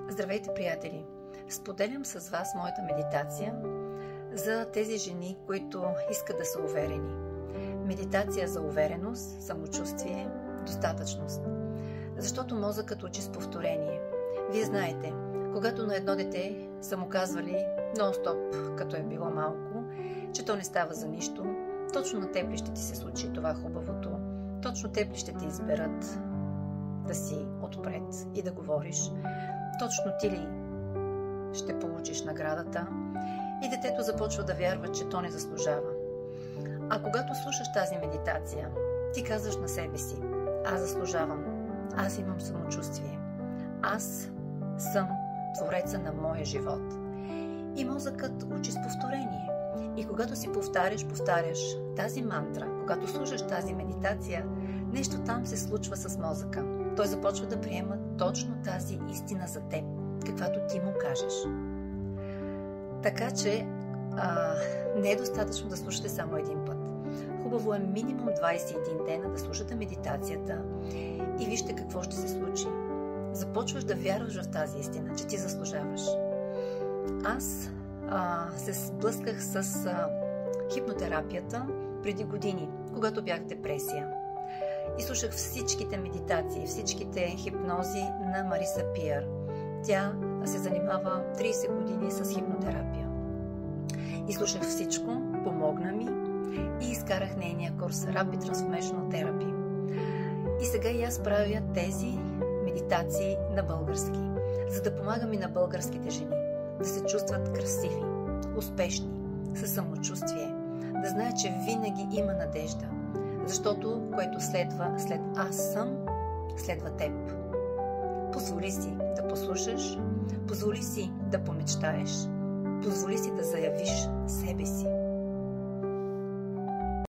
Здравейте, приятели! Споделям с вас моята медитация за тези жени, които искат да са уверени. Медитация за увереност, самочувствие, достатъчност. Защото мозъкът учи с повторение. Вие знаете, когато на едно дете са му казвали нон-стоп, като е било малко, че то не става за нищо, точно на теб ли ще ти се случи това хубавото, точно теб ли ще те изберат да си отпред и да говориш, точно ти ли ще получиш наградата, и детето започва да вярва, че то не заслужава. А когато слушаш тази медитация, ти казваш на себе си: аз заслужавам, аз имам самочувствие, аз съм твореца на моя живот. И мозъкът учи с повторение. И когато си повтаряш тази мантра, когато слушаш тази медитация, нещо там се случва с мозъка. Той започва да приема точно тази истина за теб, каквато ти му кажеш. Така че не е достатъчно да слушате само един път. Хубаво е минимум 21 дена да слушате медитацията и вижте какво ще се случи. Започваш да вярваш в тази истина, че ти заслужаваш. Аз се сблъсках с хипнотерапията преди години, когато бях в депресия. И слушах всичките медитации, всичките хипнози на Мариса Пиер. Тя се занимава 30 години с хипнотерапия. И слушах всичко, помогна ми и изкарах нейния курс Rapid Transformational Therapy. И сега и аз правя тези медитации на български, за да помагам и на българските жени да се чувстват красиви, успешни, със самочувствие, да знаят, че винаги има надежда, защото което следва след аз съм, следва теб. Позволи си да послушаш, позволи си да помечтаеш, позволи си да заявиш себе си.